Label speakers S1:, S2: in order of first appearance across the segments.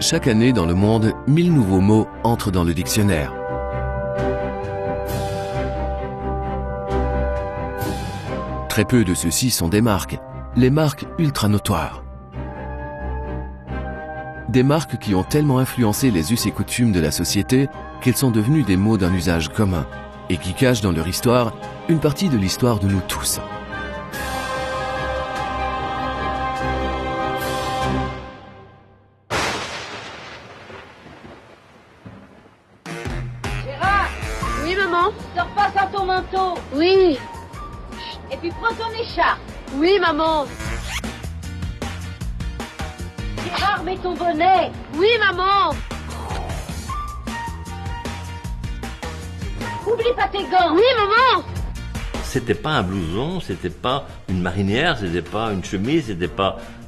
S1: Chaque année dans le monde, 1000 nouveaux mots entrent dans le dictionnaire. Très peu de ceux-ci sont des marques, les marques ultra notoires. Des marques qui ont tellement influencé les us et coutumes de la société qu'elles sont devenues des mots d'un usage commun et qui cachent dans leur histoire une partie de l'histoire de nous tous.
S2: Gérard!
S3: Oui, maman?
S2: Sors pas sans ton manteau!
S3: Oui.
S2: Et puis prends ton écharpe!
S3: Oui, maman.
S2: Gérard, mets ton bonnet!
S3: Oui, maman.
S2: Oublie pas tes gants!
S3: Oui, maman.
S4: C'était pas un blouson, c'était pas une marinière, c'était pas une chemise,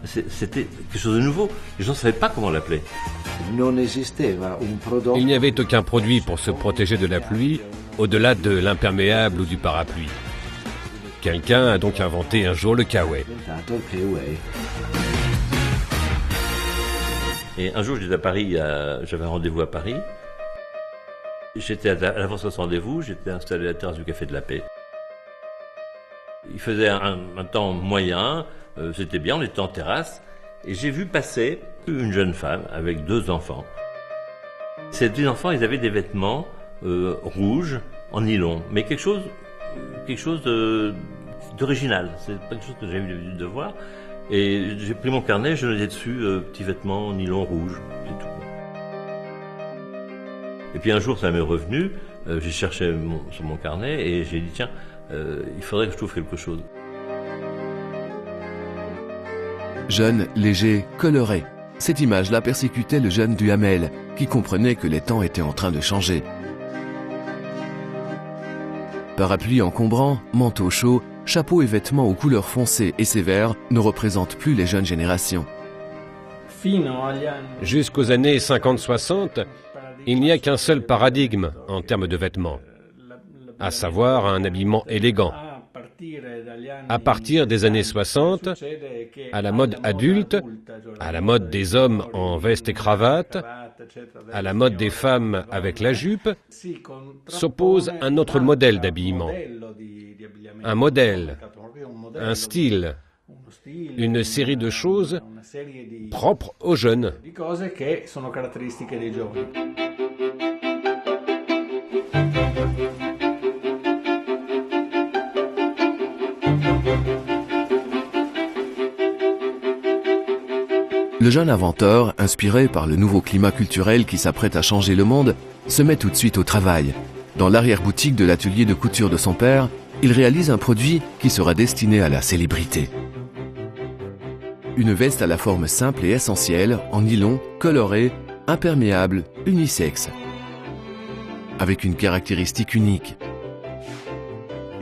S4: c'était quelque chose de nouveau. Les gens ne savaient pas comment l'appeler.
S5: Il n'y avait aucun produit pour se protéger de la pluie, au-delà de l'imperméable ou du parapluie. Quelqu'un a donc inventé un jour le Kawaii.
S4: Et un jour, j'étais à Paris, j'avais un rendez-vous à Paris. J'étais à l'avance de ce rendez-vous, j'étais installé à la terrasse du Café de la Paix. Il faisait un temps moyen, c'était bien, on était en terrasse, et j'ai vu passer une jeune femme avec 2 enfants. Ces 2 enfants, ils avaient des vêtements rouges en nylon, mais quelque chose d'original. C'est pas quelque chose que j'avais eu l'habitude de voir. Et j'ai pris mon carnet, je notais dessus petits vêtements en nylon rouge, c'est tout. Et puis un jour, ça m'est revenu. J'ai cherché sur mon carnet et j'ai dit tiens, il faudrait que je trouve quelque chose.
S1: Jeune, léger, coloré. Cette image-là persécutait le jeune Duhamel, qui comprenait que les temps étaient en train de changer. Parapluie encombrant, manteau chaud, chapeau et vêtements aux couleurs foncées et sévères ne représentent plus les jeunes générations.
S5: Jusqu'aux années 50-60, il n'y a qu'un seul paradigme en termes de vêtements, à savoir un habillement élégant. À partir des années 60, à la mode adulte, à la mode des hommes en veste et cravate, à la mode des femmes avec la jupe, s'oppose un autre modèle d'habillement. Un modèle, un style, une série de choses propres aux jeunes.
S1: Le jeune inventeur, inspiré par le nouveau climat culturel qui s'apprête à changer le monde, se met tout de suite au travail. Dans l'arrière-boutique de l'atelier de couture de son père, il réalise un produit qui sera destiné à la célébrité. Une veste à la forme simple et essentielle, en nylon, colorée, imperméable, unisexe. Avec une caractéristique unique.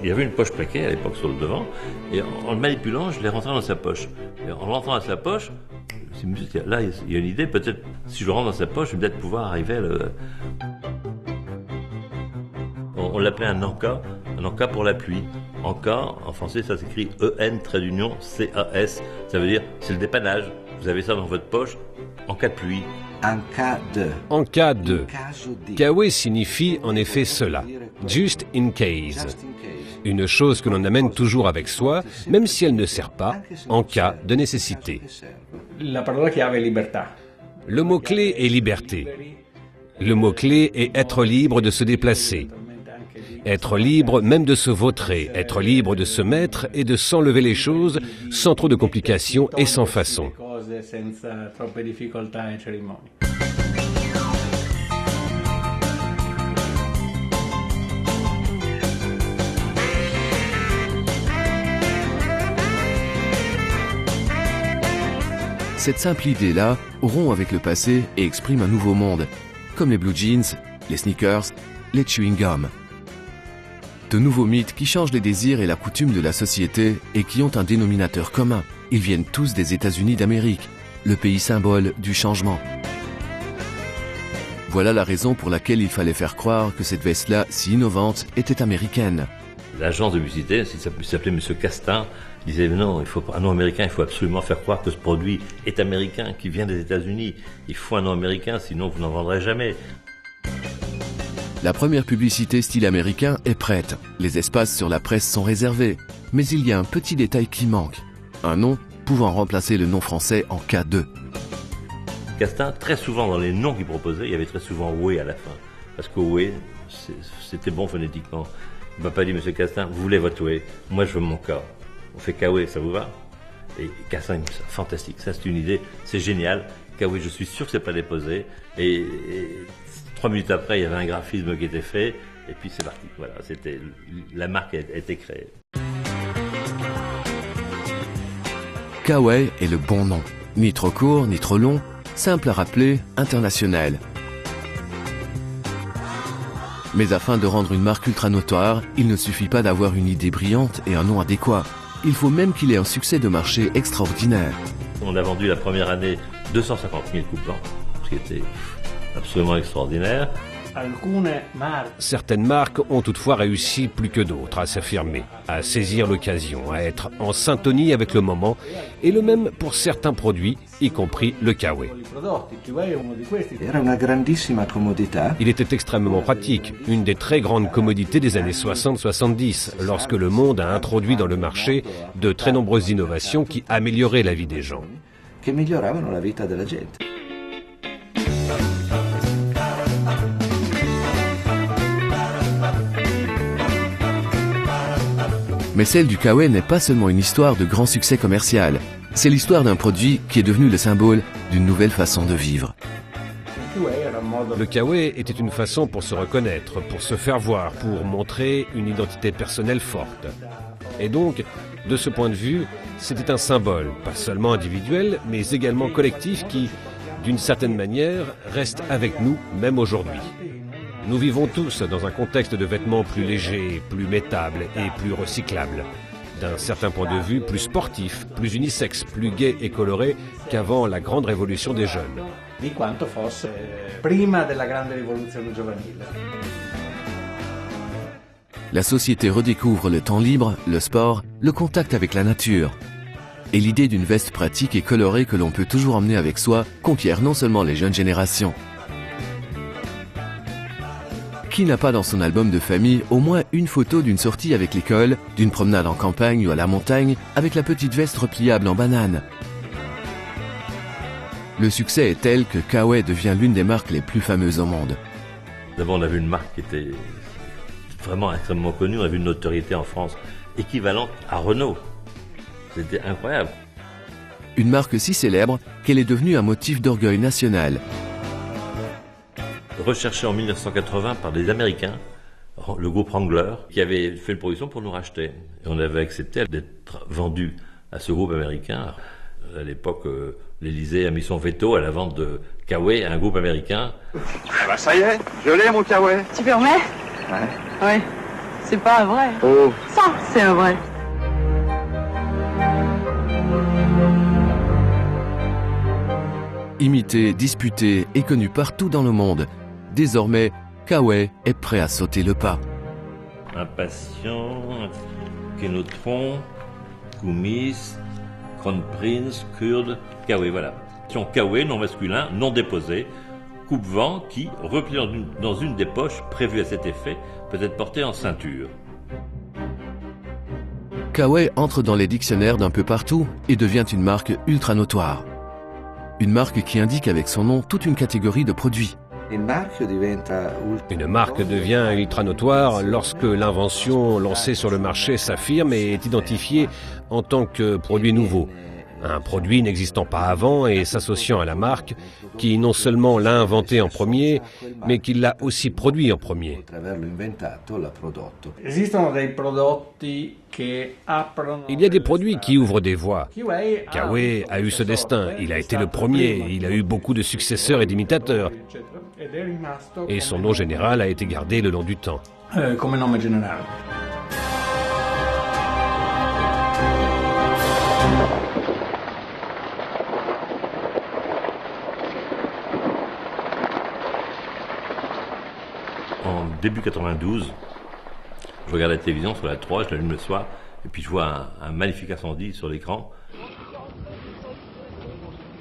S4: Il y avait une poche plaquée à l'époque sur le devant, et en le manipulant, je l'ai rentré dans sa poche. Et en rentrant dans sa poche, là, il y a une idée, peut-être, si je le rentre dans sa poche, je vais peut-être pouvoir arriver à le... On l'appelait un en-cas pour la pluie. En-cas, en français, ça s'écrit E-N-C-A-S. Ça veut dire, c'est le dépannage. Vous avez ça dans votre poche, en cas de pluie.
S5: En cas de. Kawaii signifie en effet cela. Just in case. Une chose que l'on amène toujours avec soi, même si elle ne sert pas, en cas de nécessité. Le mot-clé est liberté. Le mot-clé est être libre de se déplacer. Être libre même de se vautrer, être libre de se mettre et de s'enlever les choses sans trop de complications et sans façon.
S1: Cette simple idée-là rompt avec le passé et exprime un nouveau monde, comme les blue jeans, les sneakers, les chewing-gums. De nouveaux mythes qui changent les désirs et la coutume de la société et qui ont un dénominateur commun. Ils viennent tous des États-Unis d'Amérique, le pays symbole du changement. Voilà la raison pour laquelle il fallait faire croire que cette veste-là, si innovante, était américaine.
S4: l'agence de publicité, il s'appelait Monsieur Castin, disait non, il faut un nom américain, il faut absolument faire croire que ce produit est américain, qui vient des États-Unis. Il faut un nom américain, sinon vous n'en vendrez jamais.
S1: La première publicité style américain est prête. Les espaces sur la presse sont réservés. Mais il y a un petit détail qui manque. Un nom pouvant remplacer le nom français en cas de.
S4: Castin, très souvent dans les noms qu'il proposait, il y avait très souvent oué à la fin. Parce que oué, c'était bon phonétiquement. Il m'a pas dit, Monsieur Castin, vous voulez votre oué, moi je veux mon cas. On fait Kawé, ça vous va? Et Castin, fantastique, ça c'est une idée, c'est génial. Kawé, je suis sûr que c'est pas déposé. Et 3 minutes après, il y avait un graphisme qui était fait. Et puis c'est parti. Voilà, la marque a été créée.
S1: Kawé est le bon nom. Ni trop court, ni trop long, simple à rappeler, international. Mais afin de rendre une marque ultra notoire, il ne suffit pas d'avoir une idée brillante et un nom adéquat. Il faut même qu'il ait un succès de marché extraordinaire.
S4: On a vendu la première année 250 000 coupes blancs, ce qui était absolument extraordinaire.
S5: Certaines marques ont toutefois réussi plus que d'autres à s'affirmer, à saisir l'occasion, à être en syntonie avec le moment, et le même pour certains produits, y compris le Kawé. Il était extrêmement pratique, une des très grandes commodités des années 60-70, lorsque le monde a introduit dans le marché de très nombreuses innovations qui amélioraient la vie des gens.
S1: Mais celle du Kawé n'est pas seulement une histoire de grand succès commercial. C'est l'histoire d'un produit qui est devenu le symbole d'une nouvelle façon de vivre.
S5: Le Kawé était une façon pour se reconnaître, pour se faire voir, pour montrer une identité personnelle forte. Et donc, de ce point de vue, c'était un symbole, pas seulement individuel, mais également collectif qui, d'une certaine manière, reste avec nous, même aujourd'hui. Nous vivons tous dans un contexte de vêtements plus légers, plus métables et plus recyclables. D'un certain point de vue, plus sportif, plus unisexe, plus gai et coloré qu'avant la grande révolution des jeunes.
S1: La société redécouvre le temps libre, le sport, le contact avec la nature. Et l'idée d'une veste pratique et colorée que l'on peut toujours emmener avec soi conquiert non seulement les jeunes générations. Qui n'a pas dans son album de famille au moins une photo d'une sortie avec l'école, d'une promenade en campagne ou à la montagne avec la petite veste repliable en banane? Le succès est tel que Kawé devient l'une des marques les plus fameuses au monde.
S4: D'abord, on a vu une marque qui était vraiment extrêmement connue, on a vu une notoriété en France équivalente à Renault. C'était incroyable.
S1: Une marque si célèbre qu'elle est devenue un motif d'orgueil national.
S4: Recherché en 1980 par des Américains, le groupe Wrangler, qui avait fait une proposition pour nous racheter. Et on avait accepté d'être vendu à ce groupe américain. À l'époque, l'Élysée a mis son veto à la vente de Kawé à un groupe américain.
S6: Ah bah ça y est, je l'ai mon Kawé.
S7: Tu permets?
S6: Ouais.
S7: Ouais. C'est pas un vrai.
S6: Oh.
S7: Ça, c'est un vrai.
S1: Imité, disputé et connu partout dans le monde, désormais, Kawé est prêt à sauter le pas.
S4: Impatient, Kénotron, Koumis, Kronprinz, Kurde, Kawé, voilà. Kawé, non masculin, non déposé, coupe-vent qui, replié dans une des poches prévues à cet effet, peut être porté en ceinture.
S1: Kawé entre dans les dictionnaires d'un peu partout et devient une marque ultra notoire. Une marque qui indique avec son nom toute une catégorie de produits.
S5: Une marque devient ultra notoire lorsque l'invention lancée sur le marché s'affirme et est identifiée en tant que produit nouveau. Un produit n'existant pas avant et s'associant à la marque qui non seulement l'a inventé en premier, mais qui l'a aussi produit en premier. Il y a des produits qui ouvrent des voies. Kawé a eu ce destin, il a été le premier, il a eu beaucoup de successeurs et d'imitateurs. Et son nom général a été gardé le long du temps.
S8: Come nome generale.
S4: En début 92, Je regarde la télévision sur la 3, je l'allume le soir, et puis je vois un magnifique incendie sur l'écran.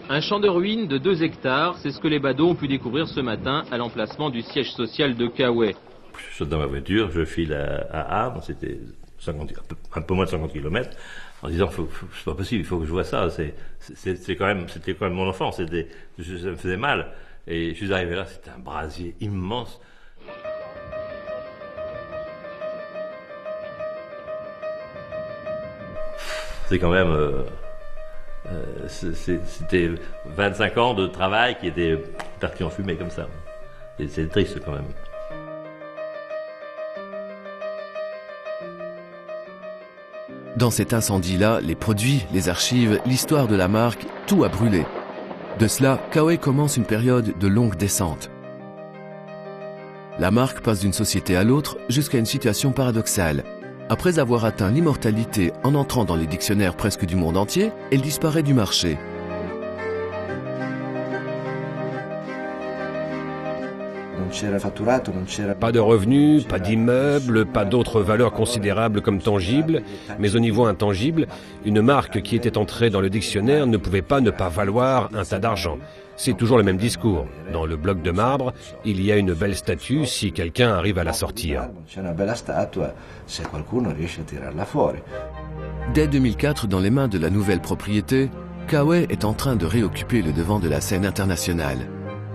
S8: Un champ de ruines de 2 hectares, c'est ce que les badauds ont pu découvrir ce matin à l'emplacement du siège social de Kaoué.
S4: Je saute dans ma voiture, je file à Arles, c'était un peu moins de 50 km, en disant c'est pas possible, il faut que je vois ça. C'était quand même mon enfance, ça me faisait mal. Et je suis arrivé là, c'était un brasier immense. C'est quand même, c'était 25 ans de travail qui étaient partis en fumée comme ça. Et c'est triste quand même.
S1: Dans cet incendie-là, les produits, les archives, l'histoire de la marque, tout a brûlé. De cela, Kaoué commence une période de longue descente. La marque passe d'une société à l'autre jusqu'à une situation paradoxale. Après avoir atteint l'immortalité en entrant dans les dictionnaires presque du monde entier, elle disparaît du marché.
S5: Pas de revenus, pas d'immeubles, pas d'autres valeurs considérables comme tangibles, mais au niveau intangible, une marque qui était entrée dans le dictionnaire ne pouvait pas ne pas valoir un tas d'argent. C'est toujours le même discours. Dans le bloc de marbre, il y a une belle statue si quelqu'un arrive à la sortir.
S1: Dès 2004, dans les mains de la nouvelle propriété, Kaoué est en train de réoccuper le devant de la scène internationale.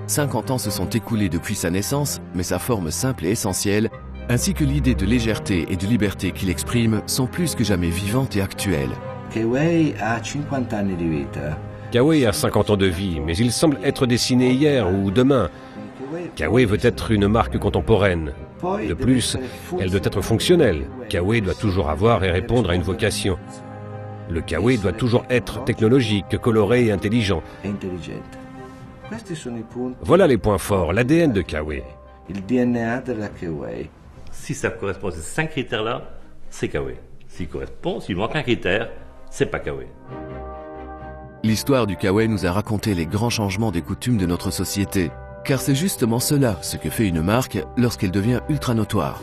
S1: 50 ans se sont écoulés depuis sa naissance, mais sa forme simple et essentielle, ainsi que l'idée de légèreté et de liberté qu'il exprime, sont plus que jamais vivantes et actuelles.
S5: Kaoué a 50 ans de vie, mais il semble être dessiné hier ou demain. Kaoué veut être une marque contemporaine. De plus, elle doit être fonctionnelle. Kaoué doit toujours avoir et répondre à une vocation. Le Kaoué doit toujours être technologique, coloré et intelligent. Voilà les points forts, l'ADN de Kaoué.
S4: Si ça correspond à ces 5 critères-là, c'est Kaoué. S'il manque un critère, c'est pas Kaoué.
S1: L'histoire du Kaoué nous a raconté les grands changements des coutumes de notre société. Car c'est justement cela, ce que fait une marque lorsqu'elle devient ultra notoire.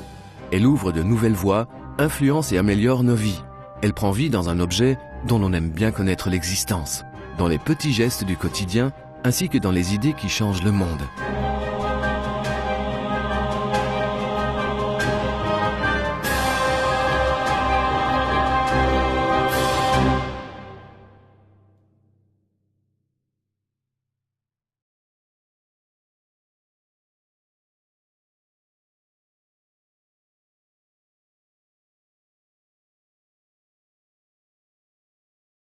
S1: Elle ouvre de nouvelles voies, influence et améliore nos vies. Elle prend vie dans un objet dont l'on aime bien connaître l'existence, dans les petits gestes du quotidien, ainsi que dans les idées qui changent le monde.